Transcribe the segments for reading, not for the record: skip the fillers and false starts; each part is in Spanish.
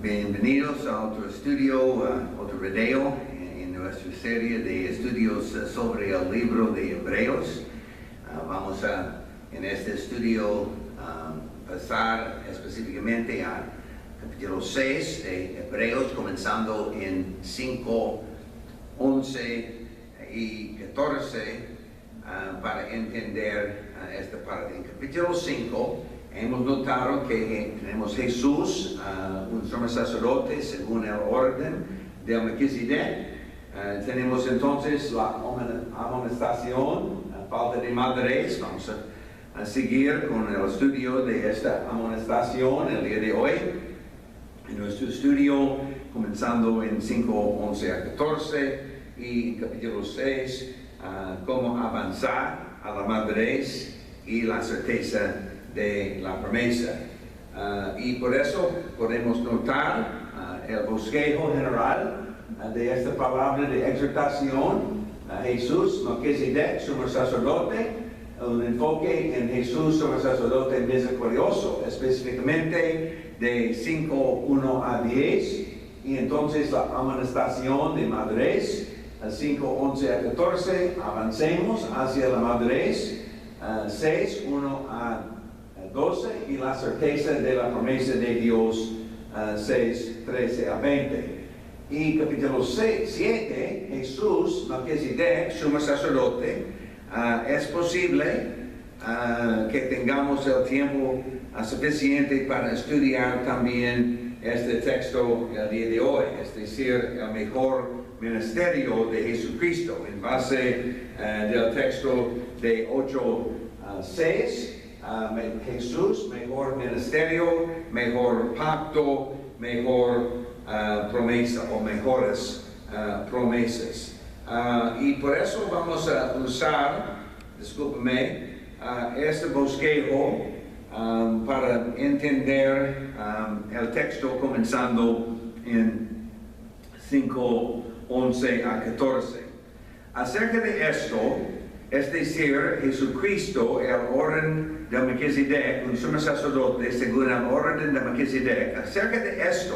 Bienvenidos a otro estudio, otro video en nuestra serie de estudios sobre el libro de Hebreos. Vamos a, en este estudio, pasar específicamente a capítulo 6 de Hebreos, comenzando en 5, 11 y 14, para entender esta parte. En capítulo 5, hemos notado que tenemos Jesús, un sumo sacerdote según el orden de Melquisedec. Tenemos entonces la amonestación, falta de madurez. Vamos a seguir con el estudio de esta amonestación el día de hoy. En nuestro estudio, comenzando en 5, 11 a 14 y en capítulo 6, cómo avanzar a la madurez y la certeza de la promesa. Y por eso podemos notar el bosquejo general de esta palabra de exhortación. Jesús, Melquisedec, sumo sacerdote, un enfoque en Jesús, sumo sacerdote misericordioso, específicamente de 5, 1 a 10, y entonces la amonestación de madurez, 5, 11 a 14, avancemos hacia la madurez, 6, 1 a 12, y la certeza de la promesa de Dios, 6, 13 a 20. Y capítulo 7, Jesús, Melquisedec, sumo sacerdote. Es posible que tengamos el tiempo suficiente para estudiar también este texto el día de hoy, es decir, el mejor ministerio de Jesucristo, en base del texto de 8, 6. Jesús, mejor ministerio, mejor pacto, mejor promesa o mejores promesas. Y por eso vamos a usar, discúlpeme, este bosquejo para entender el texto comenzando en 5, 11 a 14. Acerca de esto, es decir, Jesucristo, el orden de Melquisedec, un sumo sacerdote según el orden de Melquisedec. Acerca de esto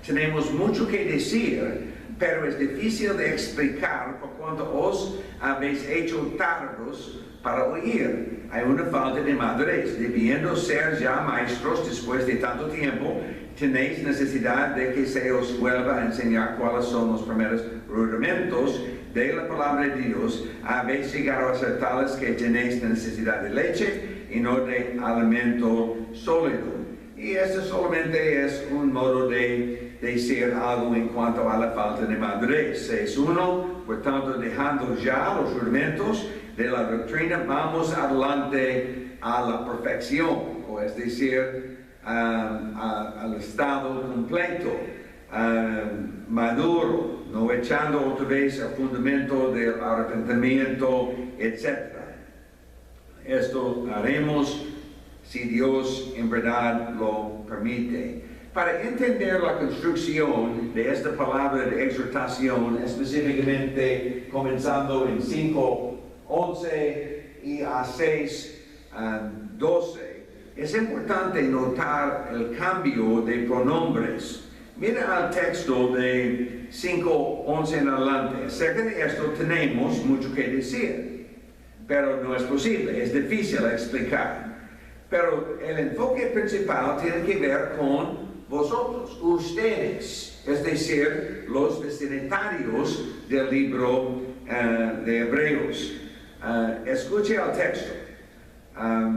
tenemos mucho que decir, pero es difícil de explicar por cuanto os habéis hecho tardos para oír. Hay una falta de madurez, debiendo ser ya maestros después de tanto tiempo. Tenéis necesidad de que se os vuelva a enseñar cuáles son los primeros rudimentos de la palabra de Dios. Habéis llegado a ser tales que tenéis necesidad de leche y no de alimento sólido. Y esto solamente es un modo de decir algo en cuanto a la falta de madurez. 6.1, por tanto, dejando ya los rudimentos de la doctrina, vamos adelante a la perfección, o es decir, al estado completo, maduro, no echando otra vez el fundamento del arrepentimiento, etc. Esto haremos si Dios en verdad lo permite. Para entender la construcción de esta palabra de exhortación, específicamente comenzando en 5, 11 y a 6, 12, es importante notar el cambio de pronombres. Mira al texto de 5, 11 en adelante. Acerca de esto tenemos mucho que decir, pero no es posible, es difícil explicar. Pero el enfoque principal tiene que ver con vosotros, ustedes, es decir, los destinatarios del libro de Hebreos. Escuche el texto.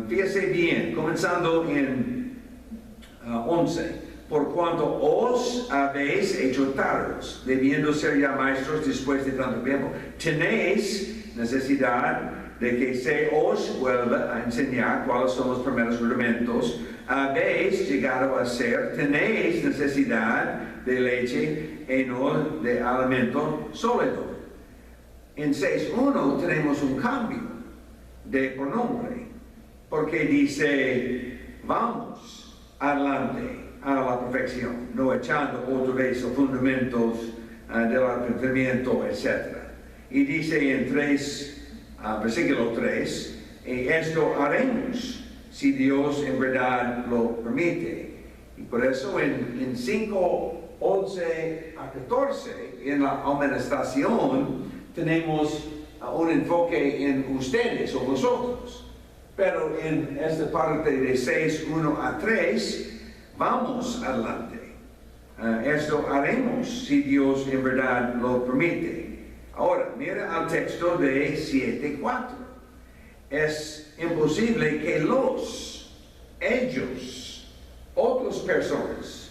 Fíjese bien, comenzando en 11. Por cuanto os habéis hecho tardos, debiendo ser ya maestros después de tanto tiempo, tenéis necesidad de que se os vuelva a enseñar cuáles son los primeros rudimentos. Habéis llegado a ser, tenéis necesidad de leche y no de alimento sólido. En 6.1 tenemos un cambio de pronombre, porque dice, vamos adelante a la perfección, no echando otra vez los fundamentos del arrepentimiento, etc. Y dice en versículo 3, y esto haremos si Dios en verdad lo permite. Y por eso en 5, 11 a 14, en la amonestación, tenemos un enfoque en ustedes o vosotros. Pero en esta parte de 6, 1 a 3, vamos adelante. Esto haremos si Dios en verdad lo permite. Ahora, mira al texto de 7:4. Es imposible que ellos, otras personas,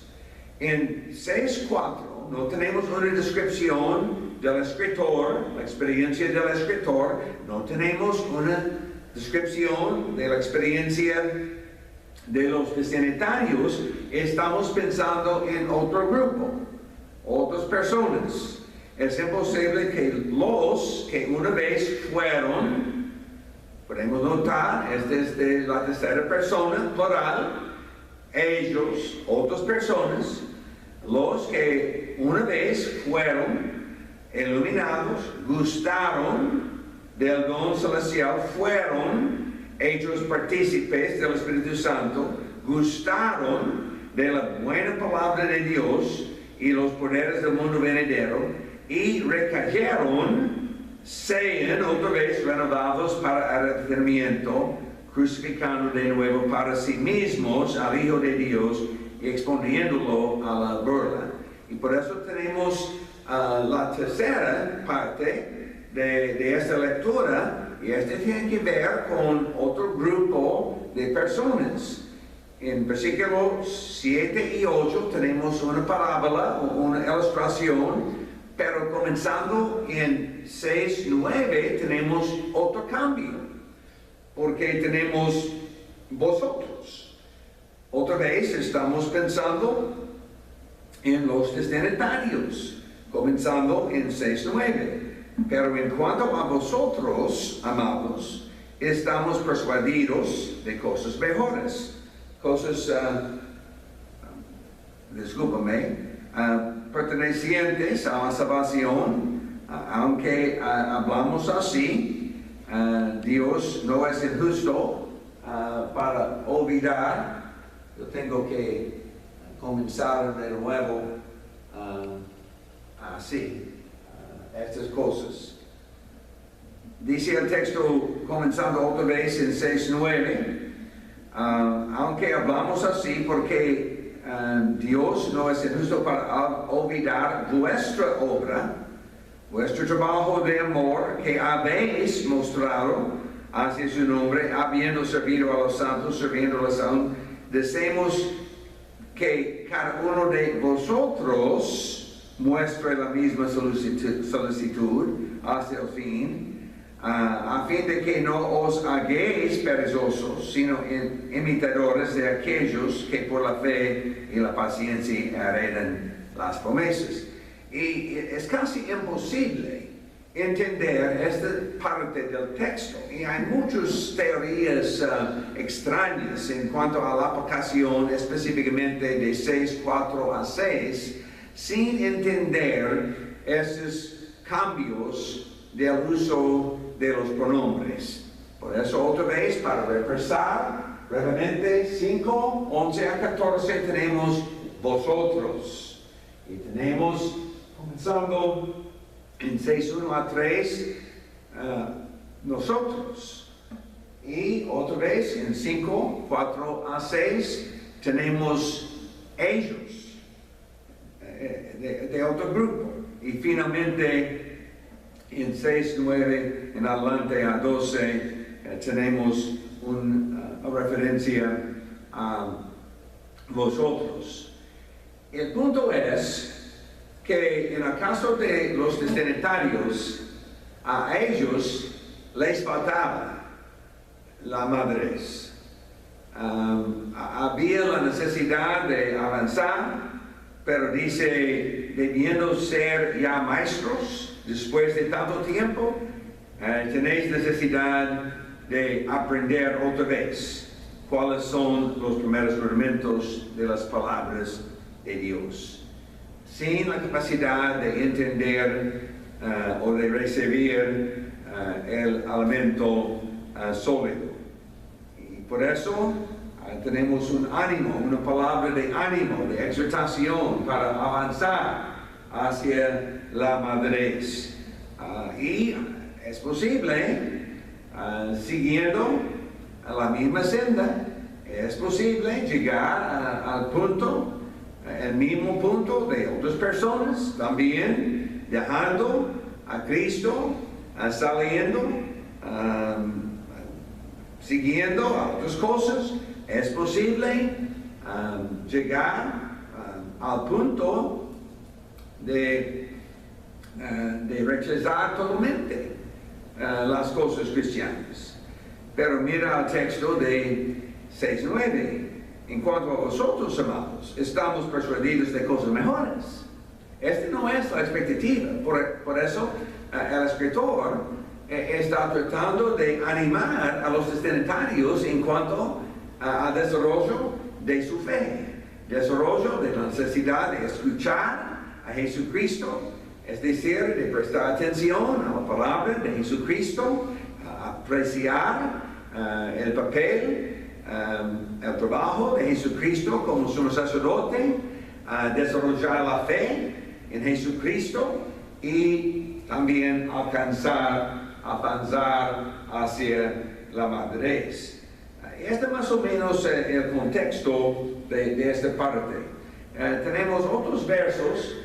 en 6:4 no tenemos una descripción del escritor, la experiencia del escritor, no tenemos una descripción de la experiencia de los destinatarios. Estamos pensando en otro grupo, otras personas. Es imposible que los que una vez fueron, podemos notar, este es de la tercera persona, plural, ellos, otras personas, los que una vez fueron iluminados, gustaron del don celestial, fueron hechos partícipes del Espíritu Santo, gustaron de la buena palabra de Dios y los poderes del mundo venidero, y recayeron, sean otra vez renovados para arrepentimiento, crucificando de nuevo para sí mismos al Hijo de Dios y exponiéndolo a la burla. Y por eso tenemos la tercera parte de esta lectura, y este tiene que ver con otro grupo de personas. En versículos 7 y 8 tenemos una parábola o una ilustración, pero comenzando en 6, 9 tenemos otro cambio, porque tenemos vosotros. Otra vez estamos pensando en los destinatarios, comenzando en 6, 9. Pero en cuanto a vosotros, amados, estamos persuadidos de cosas mejores, cosas, pertenecientes a la salvación. Aunque hablamos así, Dios no es injusto para olvidar. Yo tengo que comenzar de nuevo así. Estas cosas. Dice el texto, comenzando otra vez en 6:9, aunque hablamos así porque Dios no es injusto para olvidar vuestra obra, vuestro trabajo de amor que habéis mostrado hacia su nombre, habiendo servido a los santos, sirviéndoles aún. Deseamos que cada uno de vosotros muestre la misma solicitud hacia el fin, a fin de que no os hagáis perezosos, sino imitadores de aquellos que por la fe y la paciencia heredan las promesas. Y es casi imposible entender esta parte del texto, y hay muchas teorías extrañas en cuanto a la aplicación específicamente de 6:4 a 6, sin entender esos cambios del uso de los pronombres. Por eso otra vez, para repasar brevemente, 5, 11 a 14 tenemos vosotros. Y tenemos, comenzando en 6, 1 a 3, nosotros. Y otra vez en 5, 4 a 6 tenemos ellos. De otro grupo. Y finalmente en 6, 9 en adelante a 12 tenemos una referencia a vosotros. El punto es que en el caso de los destinatarios, a ellos les faltaba la madurez. Había la necesidad de avanzar, pero dice, debiendo ser ya maestros después de tanto tiempo, tenéis necesidad de aprender otra vez cuáles son los primeros rudimentos de las palabras de Dios. Sin la capacidad de entender o de recibir el alimento sólido. Y por eso tenemos un ánimo, una palabra de ánimo, de exhortación para avanzar hacia la madurez. Y es posible, siguiendo la misma senda, es posible llegar al punto, el mismo punto de otras personas, también dejando a Cristo, saliendo, siguiendo a otras cosas. Es posible llegar al punto de rechazar totalmente las cosas cristianas. Pero mira el texto de 6:9. En cuanto a vosotros, amados, estamos persuadidos de cosas mejores. Esta no es la expectativa. Por eso el escritor está tratando de animar a los destinatarios en cuanto al desarrollo de su fe, desarrollo de la necesidad de escuchar a Jesucristo, es decir, de prestar atención a la palabra de Jesucristo, apreciar el papel, el trabajo de Jesucristo como sumo sacerdote, desarrollar la fe en Jesucristo y también avanzar hacia la madurez. Este es más o menos el contexto de esta parte. Tenemos otros versos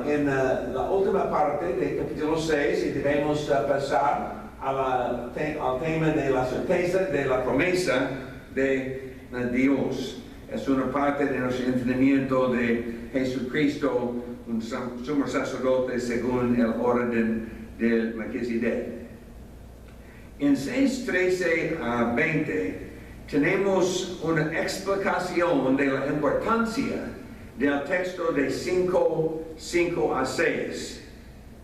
en la última parte del capítulo 6 y debemos pasar al tema de la certeza de la promesa de Dios. Es una parte de nuestro entendimiento de Jesucristo, un sumo sacerdote según el orden del Melquisedec. En 6:13 a 20 tenemos una explicación de la importancia del texto de 5:5 a 6.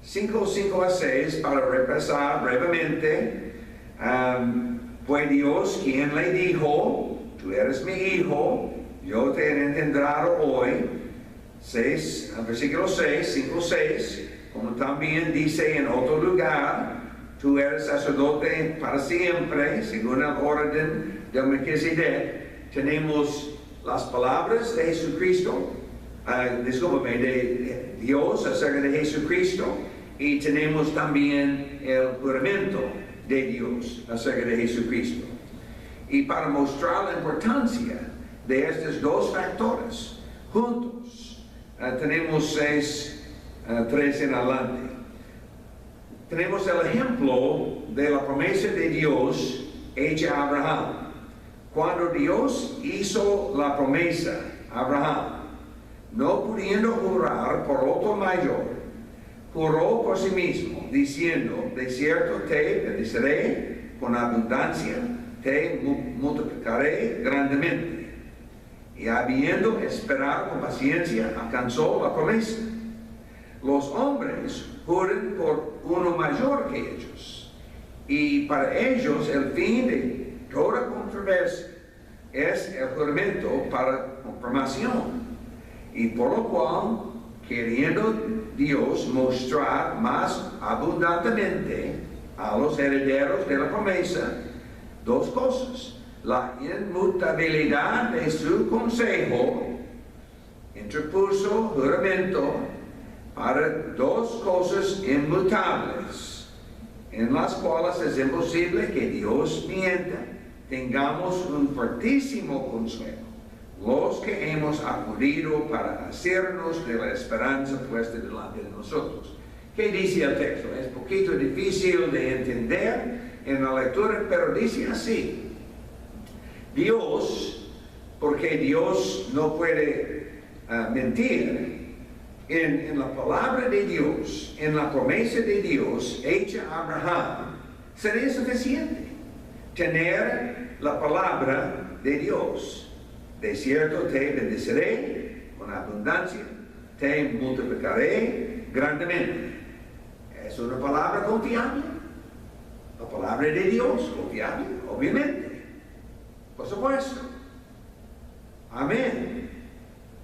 5:5 a 6, para repasar brevemente, fue Dios quien le dijo: tú eres mi hijo, yo te he engendrado hoy. Versículo 6, 5:6, como también dice en otro lugar: tú eres sacerdote para siempre, según el orden del Melquisedec. Tenemos las palabras de Jesucristo, de Dios acerca de Jesucristo, y tenemos también el juramento de Dios acerca de Jesucristo. Y para mostrar la importancia de estos dos factores juntos, tenemos 6:3 en adelante. Tenemos el ejemplo de la promesa de Dios hecha a Abraham. Cuando Dios hizo la promesa a Abraham, no pudiendo jurar por otro mayor, juró por sí mismo, diciendo: de cierto te bendeciré con abundancia, te multiplicaré grandemente. Y habiendo esperado con paciencia, alcanzó la promesa. Los hombres juran por uno mayor que ellos, y para ellos el fin de toda controversia es el juramento para confirmación, y por lo cual, queriendo Dios mostrar más abundantemente a los herederos de la promesa dos cosas: la inmutabilidad de su consejo, interpuso juramento para dos cosas inmutables, en las cuales es imposible que Dios mienta. Tengamos un fortísimo consuelo los que hemos acudido para hacernos de la esperanza puesta delante de nosotros. ¿Qué dice el texto? Es poquito difícil de entender en la lectura, pero dice así: Dios, porque Dios no puede mentir, en la palabra de Dios, en la promesa de Dios hecha a Abraham, sería suficiente tener la palabra de Dios. De cierto te bendeciré con abundancia, te multiplicaré grandemente. Es una palabra confiable. La palabra de Dios confiable, obviamente. Por supuesto. Amén.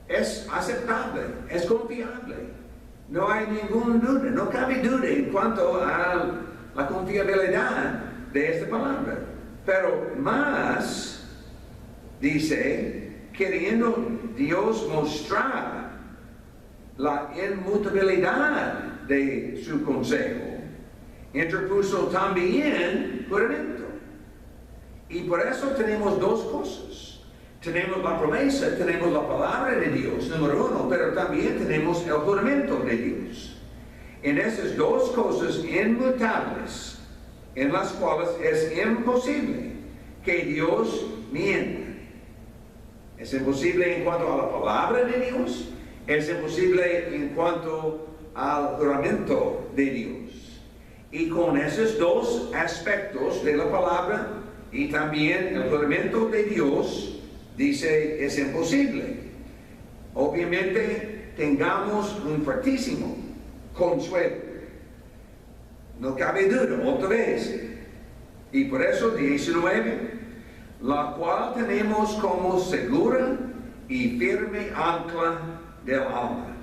Es aceptable, es confiable. No hay ninguna duda, no cabe duda en cuanto a la confiabilidad de esta palabra. Pero más dice, queriendo Dios mostrar la inmutabilidad de su consejo, interpuso también juramento. Y por eso tenemos dos cosas. Tenemos la promesa, tenemos la palabra de Dios, número uno, pero también tenemos el juramento de Dios. En esas dos cosas inmutables, en las cuales es imposible que Dios mienta. Es imposible en cuanto a la palabra de Dios, es imposible en cuanto al juramento de Dios. Y con esos dos aspectos de la palabra y también el juramento de Dios, dice, es imposible. Obviamente, tengamos un fuertísimo consuelo. No cabe duda, otra vez. Y por eso, 19, la cual tenemos como segura y firme ancla del alma,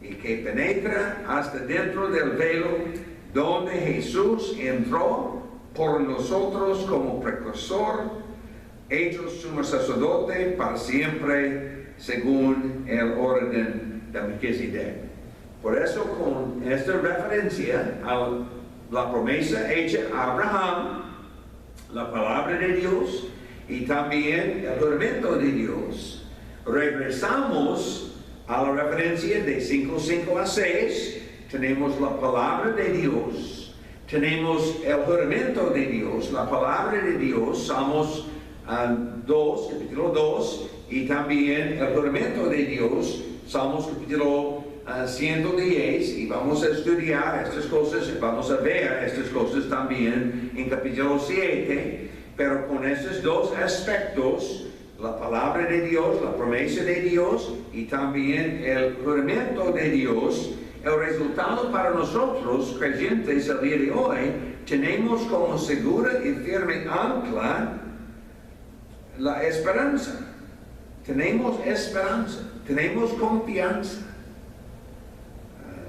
y que penetra hasta dentro del velo, donde Jesús entró por nosotros como precursor, hecho sumo sacerdote para siempre, según el orden de Melquisedec. Por eso, con esta referencia a la promesa hecha a Abraham, la palabra de Dios y también el juramento de Dios, regresamos a la referencia de 5:5 a 6. Tenemos la palabra de Dios, tenemos el juramento de Dios, la palabra de Dios, Salmos 2, capítulo 2, y también el juramento de Dios, Salmos capítulo 110, y vamos a estudiar estas cosas, vamos a ver estas cosas también en capítulo 7, pero con estos dos aspectos, la palabra de Dios, la promesa de Dios y también el juramento de Dios, el resultado para nosotros, creyentes, el día de hoy, tenemos como segura y firme ancla la esperanza. Tenemos esperanza, tenemos confianza.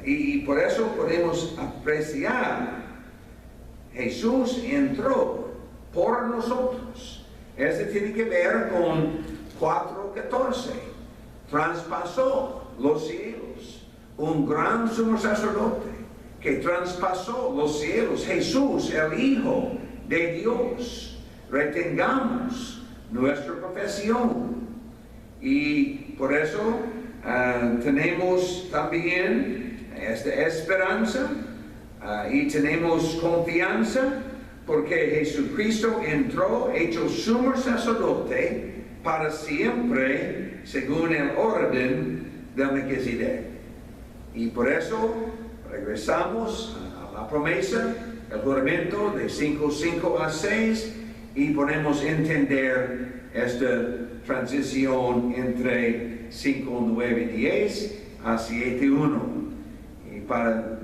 Y por eso podemos apreciar, Jesús entró por nosotros. Eso tiene que ver con 4:14. Traspasó los cielos. Un gran sumo sacerdote que traspasó los cielos. Jesús, el Hijo de Dios. Retengamos nuestra profesión. Y por eso tenemos también esta esperanza y tenemos confianza porque Jesucristo entró hecho sumo sacerdote para siempre según el orden de Melquisedec. Y por eso regresamos a la promesa, el juramento de 5:5 a 6 y podemos entender esta transición entre 5:9-10 a 7:1. Y para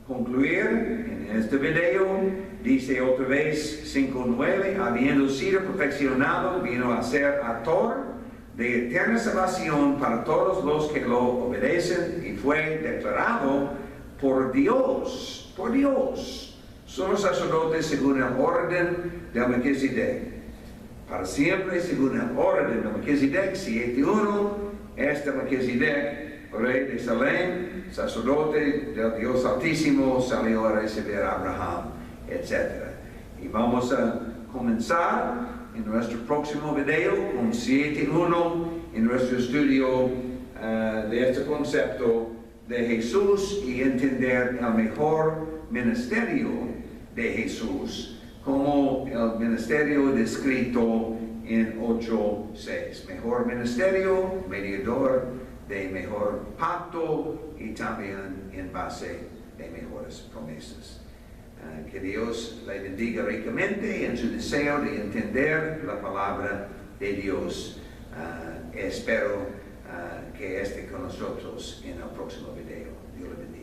concluir en este video, dice otra vez 5:9, habiendo sido perfeccionado, vino a ser autor de eterna salvación para todos los que lo obedecen y fue declarado por Dios, sumo sacerdote según el orden de Melquisedec. Para siempre según el orden de Melquisedec, 7:1, este Melquisedec, rey de Salem, sacerdote del Dios Altísimo, salió a recibir a Abraham, etc. Y vamos a comenzar en nuestro próximo video con 7:1 en nuestro estudio de este concepto de Jesús y entender el mejor ministerio de Jesús como el ministerio descrito en 8:6. Mejor ministerio, mediador de mejor pacto y también en base de mejores promesas. Que Dios le bendiga ricamente en su deseo de entender la palabra de Dios. Espero que esté con nosotros en el próximo video. Dios le bendiga.